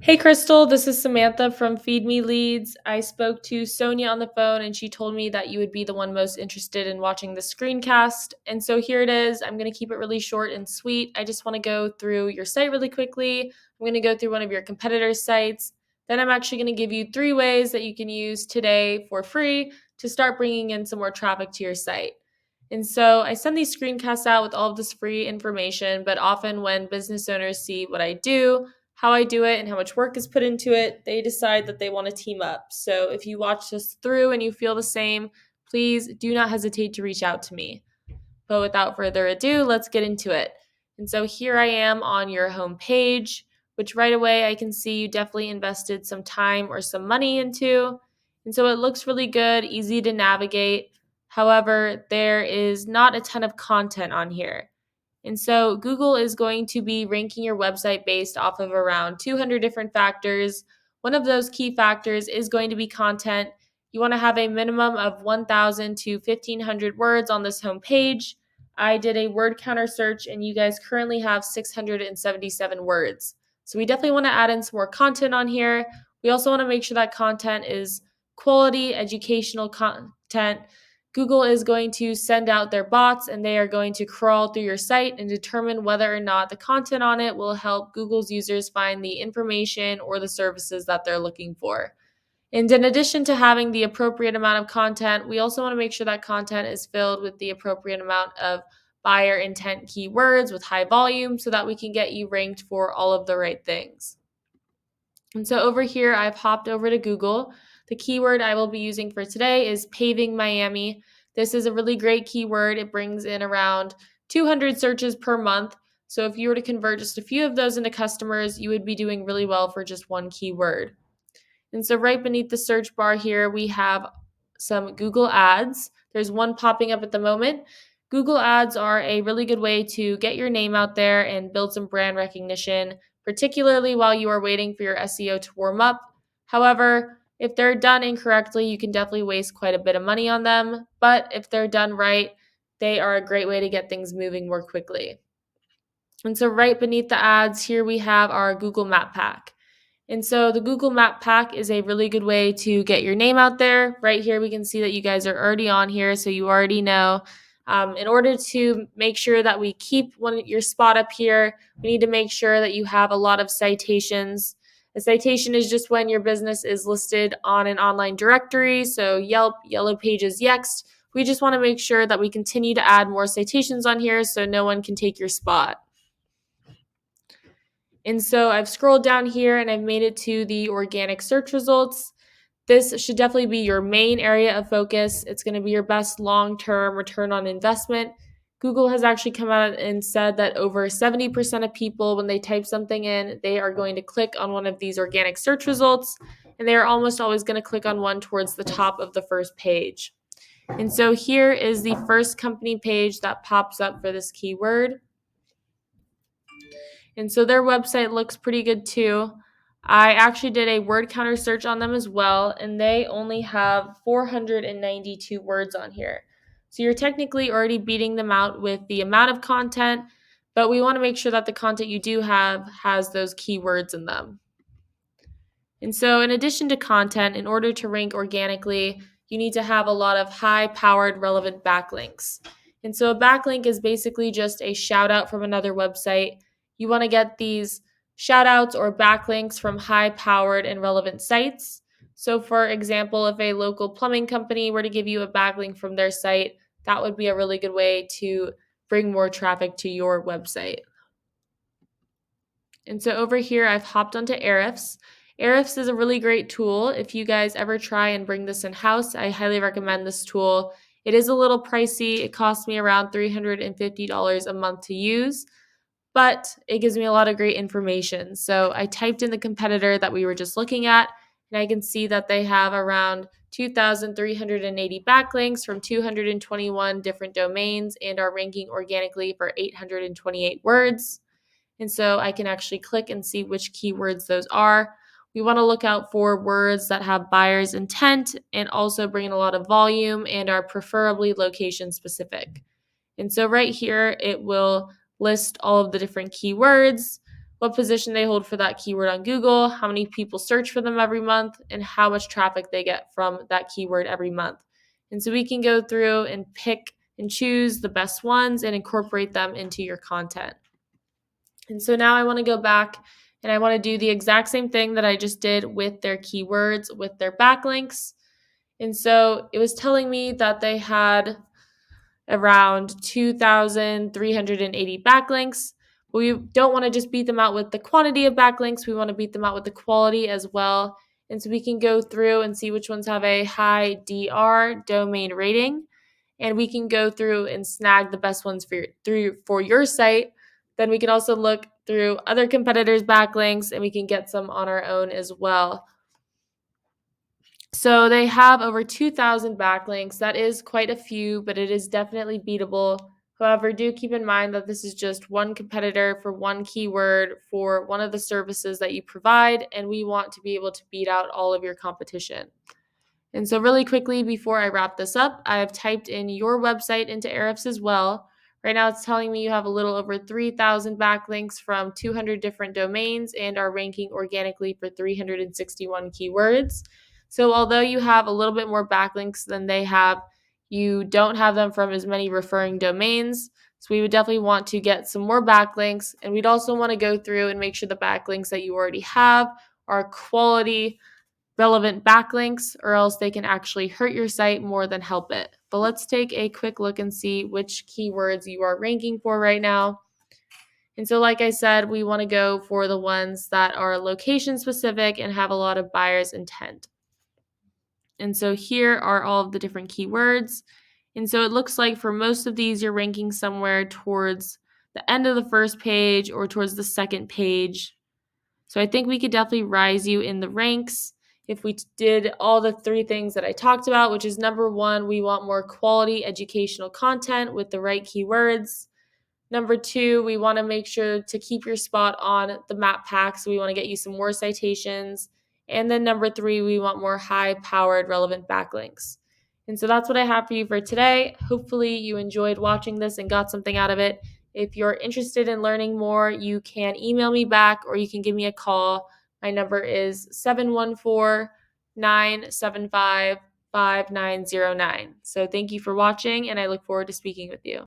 Hey Crystal, this is Samantha from Feed Me Leads. I spoke to Sonia on the phone and she told me that you would be the one most interested in watching the screencast. And so here it is. I'm going to keep it really short and sweet. I just want to go through your site really quickly. I'm going to go through one of your competitors' sites. Then I'm actually going to give you 3 ways that you can use today for free to start bringing in some more traffic to your site. And so I send these screencasts out with all of this free information, but often when business owners see what I do, how I do it, and how much work is put into it, they decide that they want to team up. So if you watch this through and you feel the same, please do not hesitate to reach out to me. But without further ado, let's get into it. And so here I am on your home page, which right away I can see you definitely invested some time or some money into. And so it looks really good, easy to navigate. However, there is not a ton of content on here. And so Google is going to be ranking your website based off of around 200 different factors. One of those key factors is going to be content. You want to have a minimum of 1,000 to 1,500 words on this home page. I did a word counter search and you guys currently have 677 words. So we definitely want to add in some more content on here. We also want to make sure that content is quality, educational content. Google is going to send out their bots and they are going to crawl through your site and determine whether or not the content on it will help Google's users find the information or the services that they're looking for. And in addition to having the appropriate amount of content, we also want to make sure that content is filled with the appropriate amount of buyer intent keywords with high volume so that we can get you ranked for all of the right things. And so over here, I've hopped over to Google. The keyword I will be using for today is Paving Miami. This is a really great keyword. It brings in around 200 searches per month. So if you were to convert just a few of those into customers, you would be doing really well for just one keyword. And so right beneath the search bar here, we have some Google Ads. There's one popping up at the moment. Google Ads are a really good way to get your name out there and build some brand recognition, particularly while you are waiting for your SEO to warm up. However, if they're done incorrectly, you can definitely waste quite a bit of money on them. But if they're done right, they are a great way to get things moving more quickly. And so right beneath the ads, here we have our Google Map Pack. And so the Google Map Pack is a really good way to get your name out there. Right here, we can see that you guys are already on here, so you already know. In order to make sure that we keep your spot up here, we need to make sure that you have a lot of citations. A citation is just when your business is listed on an online directory, so Yelp, Yellow Pages, Yext. We just want to make sure that we continue to add more citations on here so no one can take your spot. And so I've scrolled down here and I've made it to the organic search results. This should definitely be your main area of focus. It's going to be your best long-term return on investment. Google has actually come out and said that over 70% of people, when they type something in, they are going to click on one of these organic search results, and they are almost always going to click on one towards the top of the first page. And so here is the first company page that pops up for this keyword. And so their website looks pretty good too. I actually did a word counter search on them as well, and they only have 492 words on here. So you're technically already beating them out with the amount of content, but we want to make sure that the content you do have has those keywords in them. And so, in addition to content, in order to rank organically, you need to have a lot of high powered relevant backlinks. And so, a backlink is basically just a shout out from another website. You want to get these shout outs or backlinks from high powered and relevant sites. So, for example, if a local plumbing company were to give you a backlink from their site, that would be a really good way to bring more traffic to your website. And so over here, I've hopped onto Ahrefs. Ahrefs is a really great tool. If you guys ever try and bring this in-house, I highly recommend this tool. It is a little pricey. It costs me around $350 a month to use, but it gives me a lot of great information. So I typed in the competitor that we were just looking at, and I can see that they have around 2,380 backlinks from 221 different domains and are ranking organically for 828 words. And so I can actually click and see which keywords those are. We want to look out for words that have buyer's intent and also bring in a lot of volume and are preferably location specific. And so right here, it will list all of the different keywords. what position they hold for that keyword on Google, how many people search for them every month, and how much traffic they get from that keyword every month. And so we can go through and pick and choose the best ones and incorporate them into your content. And so now I want to go back and I want to do the exact same thing that I just did with their keywords, with their backlinks. And so it was telling me that they had around 2,380 backlinks. But we don't want to just beat them out with the quantity of backlinks. We want to beat them out with the quality as well. And so we can go through and see which ones have a high DR domain rating. And we can go through and snag the best ones for your site. Then we can also look through other competitors' backlinks and we can get some on our own as well. So they have over 2,000 backlinks. That is quite a few, but it is definitely beatable. However, do keep in mind that this is just one competitor for one keyword for one of the services that you provide, and we want to be able to beat out all of your competition. And so really quickly, before I wrap this up, I have typed in your website into Ahrefs as well. Right now it's telling me you have a little over 3,000 backlinks from 200 different domains and are ranking organically for 361 keywords. So although you have a little bit more backlinks than they have, you don't have them from as many referring domains. So we would definitely want to get some more backlinks, and we'd also want to go through and make sure the backlinks that you already have are quality, relevant backlinks, or else they can actually hurt your site more than help it. But let's take a quick look and see which keywords you are ranking for right now. And so, like I said, we want to go for the ones that are location specific and have a lot of buyer's intent. And so here are all of the different keywords. And so it looks like for most of these, you're ranking somewhere towards the end of the first page or towards the second page. So I think we could definitely rise you in the ranks if we did all the three things that I talked about, which is number one, we want more quality educational content with the right keywords. Number two, we want to make sure to keep your spot on the map pack. So we want to get you some more citations. And then number three, we want more high-powered relevant backlinks. And so that's what I have for you for today. Hopefully you enjoyed watching this and got something out of it. If you're interested in learning more, you can email me back or you can give me a call. My number is 714-975-5909. So thank you for watching, and I look forward to speaking with you.